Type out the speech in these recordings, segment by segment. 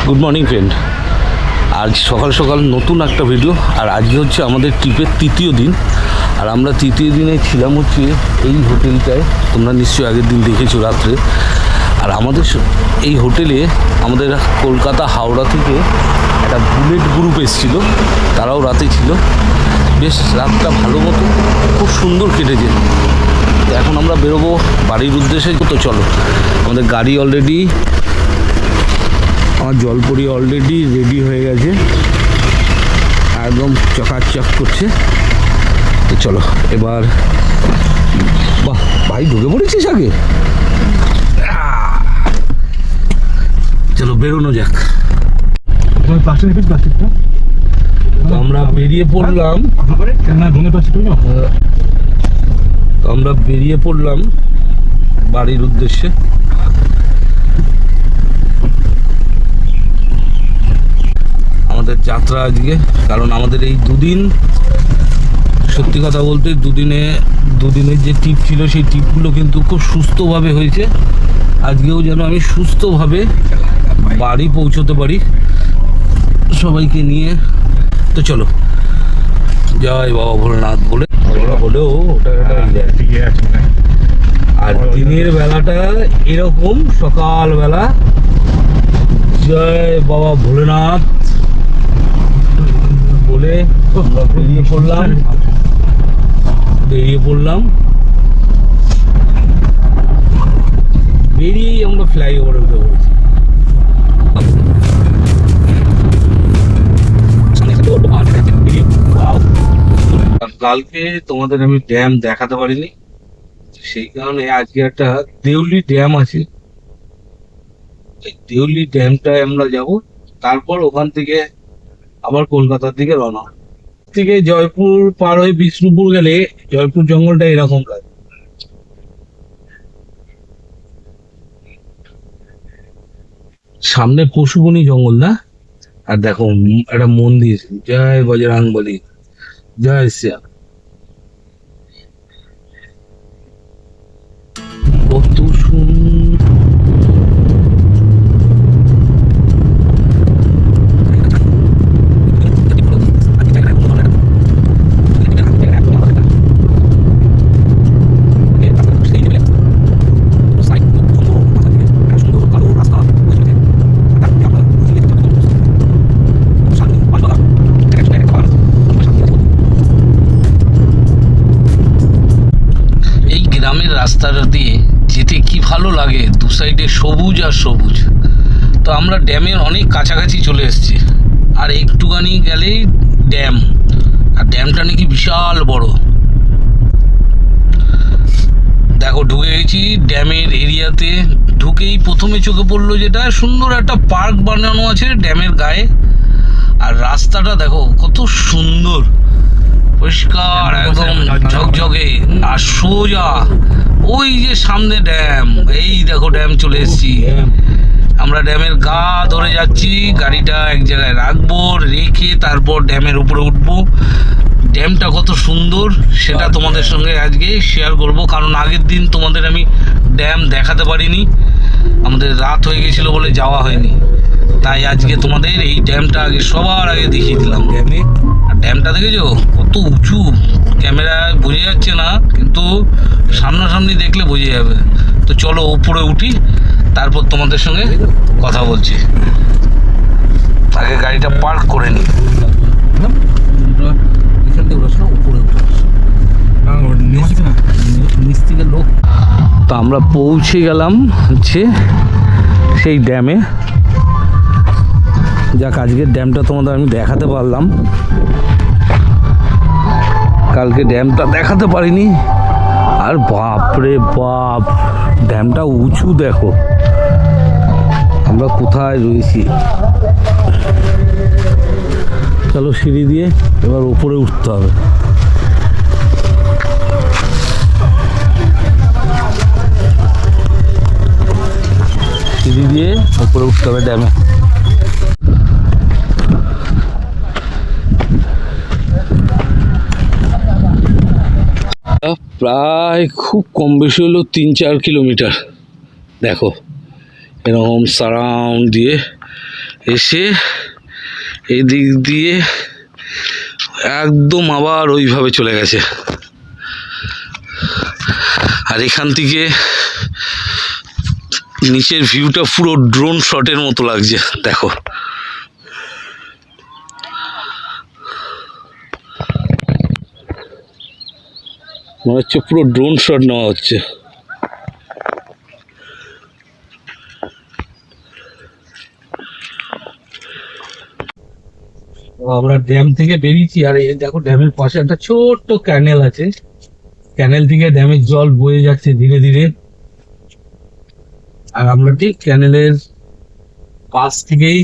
Good morning friend. আজ সকাল সকাল নতুন একটা ভিডিও। আর আজকে হচ্ছে আমাদের ট্রিপের তৃতীয় দিন। আর আমরা তৃতীয় দিনে ছিলাম হচ্ছে এই হোটেলটায়। তোমরা নিশ্চয়ই আগের দিন দেখেছো রাত্রে। আর আমাদের এই হোটেলে আমাদের কলকাতা হাওড়া থেকে একটা বুলেট গ্রুপ এসেছিলো, তারাও রাতে ছিল। বেশ রাতটা ভালো মতো খুব সুন্দর কেটেছে। তো এখন আমরা বেরোবো বাড়ির উদ্দেশ্যে। তো চলো, আমাদের গাড়ি অলরেডি, আমার জলপরি অলরেডি রেডি হয়ে গেছে, একদম চকাচক করছে। তো চলো এবার, বাহ ভাই ঢুকে পড়েছিস আগে, চলো বেরোনো যাক। তো আমরা বেরিয়ে পড়লাম, বাড়ির উদ্দেশ্যে। আমাদের যাত্রা আজকে, কারণ আমাদের এই দুদিন, সত্যি কথা বলতে দুদিনের যে ট্রিপ ছিল সেই ট্রিপগুলো কিন্তু খুব সুস্থভাবে হয়েছে। আজকেও যেন আমি সুস্থভাবে বাড়ি পৌঁছতে পারি সবাইকে নিয়ে। তো চলো, জয় বাবা ভোলেনাথ বলে হলেও ওটা আর দিনের বেলাটা এরকম, সকালবেলা জয় বাবা ভোলেনাথ বলে আমরা বেরিয়ে পড়লাম। বেরিয়েই আমরা ফ্লাইওভারে উঠে পড়েছি। কালকে তোমাদের আমি ড্যাম দেখাতে পারিনি, সেই কারণে আজকে একটা দেউলি ড্যাম আছে, এই দেউলি ড্যামটায় আমরা যাব। তারপর ওখান থেকে আবার কলকাতার দিকে রওনা। থেকে জয়পুর পার হয়ে বিষ্ণুপুর গেলে জয়পুর জঙ্গলটা এরকম লাগে। সামনে পশুবনী জঙ্গল না, আর দেখো একটা মন্দির, জয় বজরংবলী, জয় শ্যাম। কত সুন্দর রাস্তাটা দিয়ে যেতে কি ভালো লাগে, দু সাইডে সবুজ আর সবুজ। তো আমরা ড্যামের অনেক কাছাকাছি চলে এসেছি, আর একটুখানি গেলেই ড্যাম। আর ড্যামটা নাকি বিশাল বড়। দেখো ঢুকে গেছি ড্যামের এরিয়াতে। ঢুকেই প্রথমে চোখে পড়লো যেটা সুন্দর একটা পার্ক বানানো আছে ড্যামের গায়ে। আর রাস্তাটা দেখো কত সুন্দর, পরিষ্কার একদম ঝকঝকে, আর সোজা ওই যে সামনে ড্যাম। এই দেখো ড্যাম চলে এসেছি আমরা, ড্যামের গা ধরে যাচ্ছি। গাড়িটা এক জায়গায় রাখবো, রেখে তারপর ড্যামের উপরে উঠবো। ড্যামটা কত সুন্দর সেটা তোমাদের সঙ্গে আজকে শেয়ার করব, কারণ আগের দিন তোমাদের আমি ড্যাম দেখাতে পারিনি, আমাদের রাত হয়ে গেছিলো বলে যাওয়া হয়নি। তাই আজকে তোমাদের এই ড্যামটা আগে সবার আগে দেখিয়ে দিলাম। ড্যামে, আর ড্যামটা দেখেছো কত উঁচু, ক্যামেরায় বোঝা যাচ্ছে না, কিন্তু সামনাসামনি দেখলে বোঝা যাবে। তো চলো উপরে উঠি, তারপর তোমাদের সঙ্গে কথা বলছি। আগে গাড়িটা পার্ক করে নিই। এখান থেকে উপরে নিচ থেকে লোক। তো আমরা পৌঁছে গেলাম হচ্ছে সেই ড্যামে। যাক, আজকের ড্যামটা তোমাদের আমি দেখাতে পারলাম, কালকে ড্যামটা দেখাতে পারিনি। আর বাপরে বাপ, ড্যামটা উঁচু দেখো, আমরা কোথায় রয়েছি। চলো সিঁড়ি দিয়ে এবার উপরে উঠতে হবে। সিঁড়ি দিয়ে উপরে উঠতে হবে ড্যামে। প্রায় খুব কম বেশি হলো 3-4 কিলোমিটার। দেখো এরকম সারাউন্ড দিয়ে এসে এদিক দিয়ে একদম আবার ওইভাবে চলে গেছে। আর এখান থেকে নিচের ভিউটা পুরো ড্রোন শটের মতো লাগছে, দেখো। মনে হচ্ছে পুরো ড্রোন শট নেওয়া হচ্ছে। আমরা ড্যাম থেকে বেরিয়েছি, আর এই দেখো ড্যামের পাশে একটা ছোট্ট ক্যানেল আছে। ক্যানেল থেকে ড্যামের জল বয়ে যাচ্ছে ধীরে ধীরে, আর আমরা ঠিক ক্যানেলের পাশ থেকেই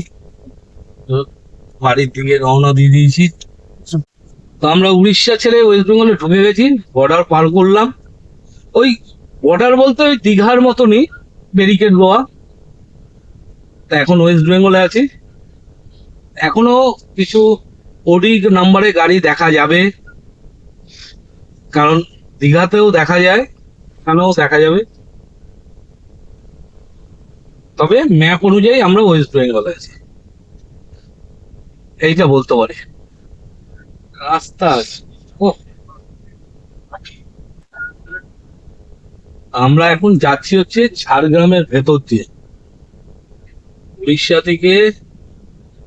বাড়ির দিকে রওনা দিয়ে দিয়েছি। তো আমরা উড়িষ্যা ছেড়ে ওয়েস্ট বেঙ্গলে ঢুকে গেছি, বর্ডার পার করলাম। ওই বর্ডার বলতে ওই দীঘার মতনই, ব্যারিকেড দেওয়া। তা এখন ওয়েস্ট বেঙ্গলে আছি। এখনো কিছু ওডি নাম্বারে গাড়ি দেখা যাবে, কারণ দীঘাতেও দেখা যায়, এখানেও দেখা যাবে। তবে ম্যাপ অনুযায়ী আমরা ওয়েস্ট বেঙ্গলে আছি, এইটা বলতে পারি। রাস্তা আছে। ও, আমরা এখন যাচ্ছি হচ্ছে ঝাড়গ্রামের ভেতর দিয়ে। উড়িষ্যা থেকে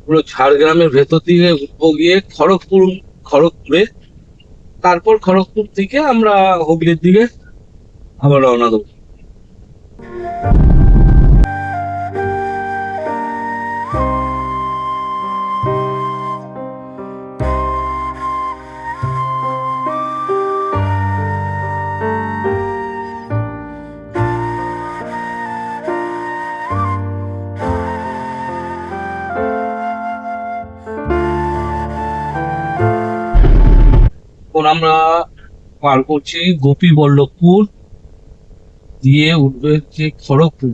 পুরো ঝাড়গ্রামের ভেতর দিকে উঠবো গিয়ে খড়গপুরে। তারপর খড়গপুর থেকে আমরা হুগলির দিকে আবার রওনা দেবো। এখন আমরা পার করছি গোপীবল্লভপুর, দিয়ে উঠবে হচ্ছে খড়গপুর।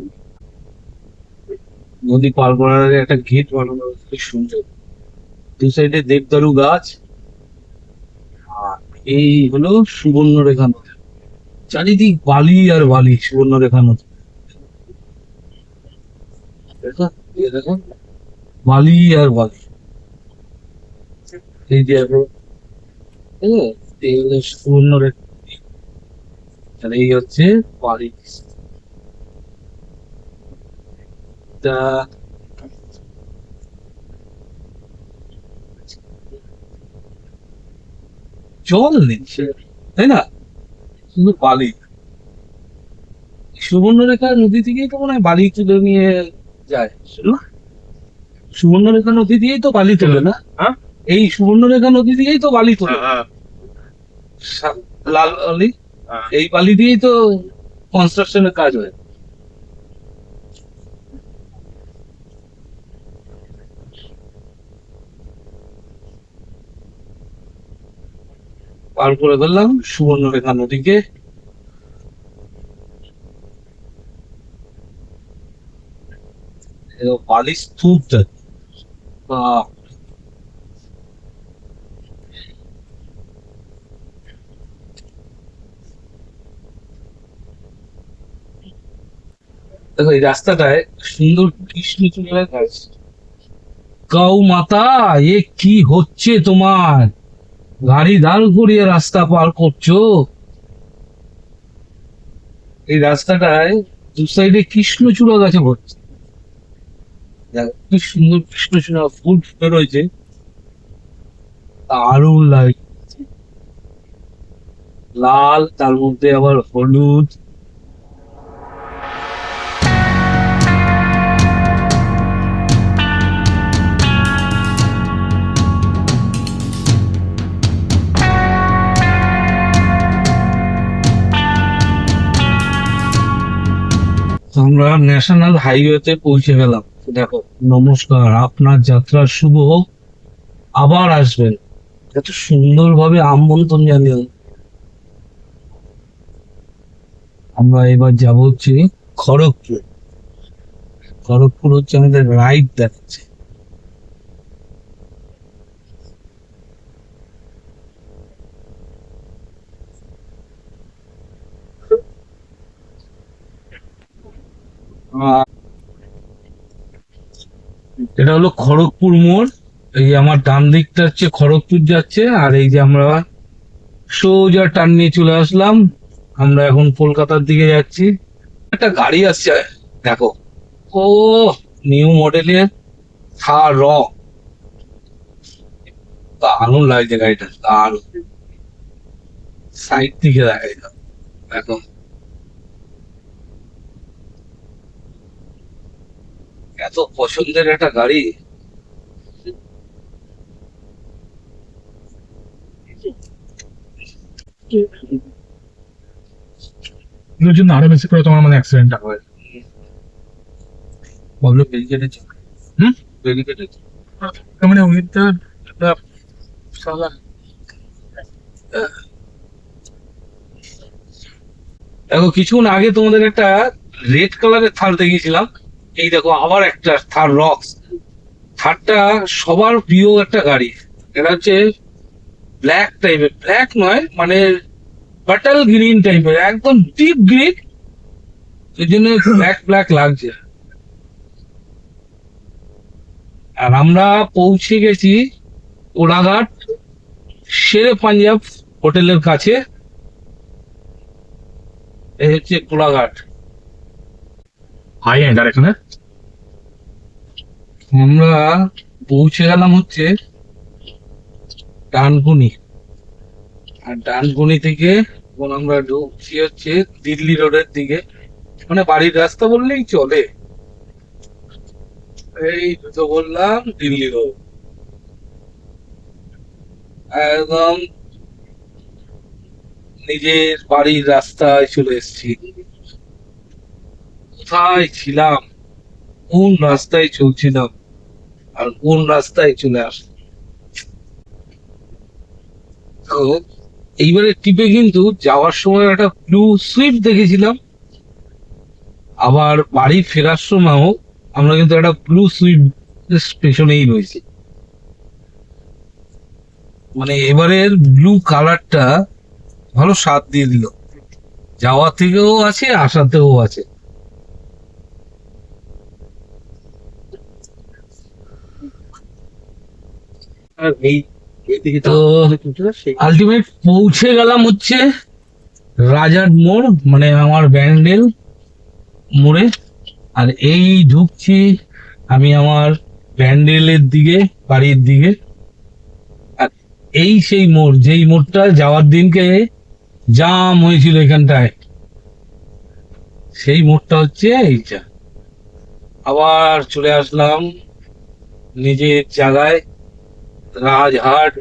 নদী পার করার আগে একটা গেট বানানো হয়েছে, খুব সুন্দর। দু সাইডে দেবদারু গাছ, আর এই হলো সুবর্ণরেখা নদী। চারিদিক বালি আর বালি, সুবর্ণরেখা নদী। দেখো, এই দেখো, বালি আর বালি। এই যে এখন, এই হলো সুবর্ণরেখা, আর এই হচ্ছে বালি। তা জল নেই, তাই না, শুধু বালি। সুবর্ণরেখা নদী থেকেই তো মনে হয় বালি তুলে নিয়ে যায় না? সুবর্ণরেখা নদী দিয়েই তো বালি তোলে না? হ্যাঁ, এই সুবর্ণরেখা নদী দিয়েই তো বালি তোলে। লাল বালি, এই বালি দিয়েই তো কনস্ট্রাকশনের কাজ হয়। পার করে ফেললাম সুবর্ণরেখা নদীকে। বালি স্তূপ, বাহ, দেখো এই রাস্তাটায় সুন্দর কৃষ্ণচূড়া গাছ। গৌ মাতা, এ কি হচ্ছে তোমার? গাড়ি দাঁড় করিয়ে রাস্তা পার করছো? এই রাস্তাটায় দু সাইডে কৃষ্ণচূড়া গাছে ভর্তি। দেখো কি সুন্দর কৃষ্ণচূড়া ফুল ফুটে রয়েছে, দারুণ লাগছে। লাল, তার মধ্যে আবার হলুদ। আমরা ন্যাশনাল হাইওয়েতে পৌঁছে গেলাম। দেখো, নমস্কার, আপনার যাত্রা শুভ হোক, আবার আসবেন। এত সুন্দরভাবে আমন্ত্রণ জানিয়ে আমরা এবার যাব হচ্ছে খড়গপুর। খড়গপুর হচ্ছে আমাদের রাইড দেখাচ্ছে। এটা হলো খড়গপুর মোড়। এই যে আমার ডান দিকটা হচ্ছে খড়গপুর যাচ্ছে, আর এই যে আমরা সোজা টার্ন নিয়ে চলে আসলাম। আমরা এখন কলকাতার দিকে যাচ্ছি। একটা গাড়ি আসছে দেখো, ও নিউ মডেলের থার রক, দারুণ লাগছে গাড়িটা, দারুণ। সাইড থেকে দেখাই দাও, দেখো এত পছন্দের একটা গাড়ি। এগুলোর জন্য আরো বেশি করে তোমার মানে অ্যাক্সিডেন্টটা হয়। প্রবলেম ব্যারিকেডে হুম ব্যারিকেডে তার মানে ওইটা একটা সালা দেখো কিছুক্ষণ আগে তোমাদের একটা রেড কালারের থার দেখিয়েছিলাম, এই দেখো আবার একটা থার রক্স। থারটা সবার প্রিয় একটা গাড়ি। এটা হচ্ছে ব্ল্যাক টাইপের, ব্ল্যাক নয় মানে বাটাল গ্রিন টাইপের, একদম ডিপ গ্রিন, এই জন্য ব্ল্যাক ব্ল্যাক লাগছে। আর আমরা পৌঁছে গেছি কোলাঘাট শেরে পাঞ্জাব হোটেলের কাছে। এই হচ্ছে কোলাঘাট। High end. আর এখানে আমরা পৌঁছে গেলাম হচ্ছে ডানকুনি, আর ডানকুনি থেকে এখন আমরা ঢুকছি হচ্ছে দিল্লি রোডের দিকে, মানে বাড়ির রাস্তা বললেই চলে। এই তো বললাম দিল্লি রোড, একদম নিজের বাড়ির রাস্তায় চলে এসেছি। কোথায় ছিলাম, কোন রাস্তায় চলছিলাম, আর কোন রাস্তায় চলে আসলাম। তো এইবারে টিপে কিন্তু যাওয়ার সময় একটা ব্লু সুইফট দেখেছিলাম, আবার বাড়ি ফেরার সময়ও আমরা কিন্তু একটা ব্লু সুইফট পেছনেই রয়েছি। মানে এবারের ব্লু কালারটা ভালো স্বাদ দিয়ে দিল, যাওয়া থেকেও আছে আসাতেও আছে। আর এই এইদিকে তো আলটিমেট পৌঁছে গেলাম হচ্ছে রাজার মোড়, মানে আমার ব্যান্ডেল মোড়ে। আর এই ঢুকছি আমি আমার ব্যান্ডেলের দিকে, বাড়ির দিকে। আর এই সেই মোড়, যেই মোড়টা যাওয়ার দিনকে জাম হয়েছিল এখানটায়, সেই মোড়টা হচ্ছে এইটা। আবার চলে আসলাম নিজের জায়গায়, রাজহাট।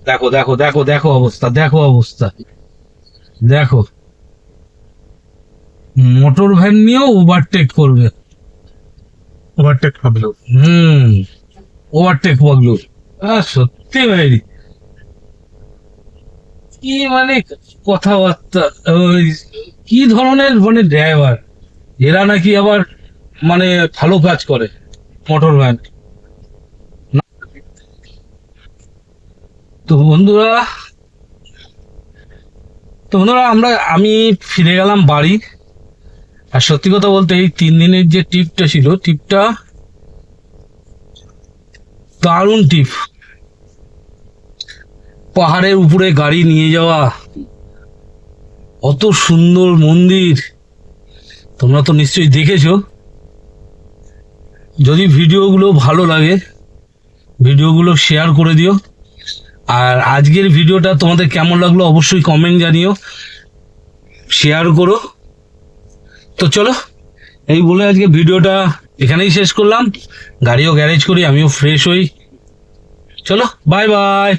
দেখো দেখো দেখো দেখো অবস্থা, দেখো অবস্থা, দেখো মোটর ভ্যান নিয়েও ওভারটেক করবে। ওভারটেক ভাবলো ওভারটেক পাগলু। সত্যি ভাই, কি মানে কথাবার্তা, ওই কি ধরনের মানে ড্রাইভার এরা, নাকি আবার মানে ভালো কাজ করে মোটর ভ্যান। তো বন্ধুরা, আমি ফিরে গেলাম বাড়ি। আর সত্যি কথা বলতে এই 3 দিনের যে ট্রিপটা ছিল, ট্রিপটা দারুণ ট্রিপ। পাহাড়ের উপরে গাড়ি নিয়ে যাওয়া, অত সুন্দর মন্দির, তোমরা তো নিশ্চয়ই দেখেছো। যদি ভিডিওগুলো ভালো লাগে, ভিডিওগুলো শেয়ার করে দিও। আর আজকের ভিডিওটা তোমাদের কেমন লাগলো অবশ্যই কমেন্ট জানিও, শেয়ার করো। তো চলো, এই বলে আজকে ভিডিওটা এখানেই শেষ করলাম। গাড়িও গ্যারেজ করি, আমিও ফ্রেশ হই। চলো, বাই বাই।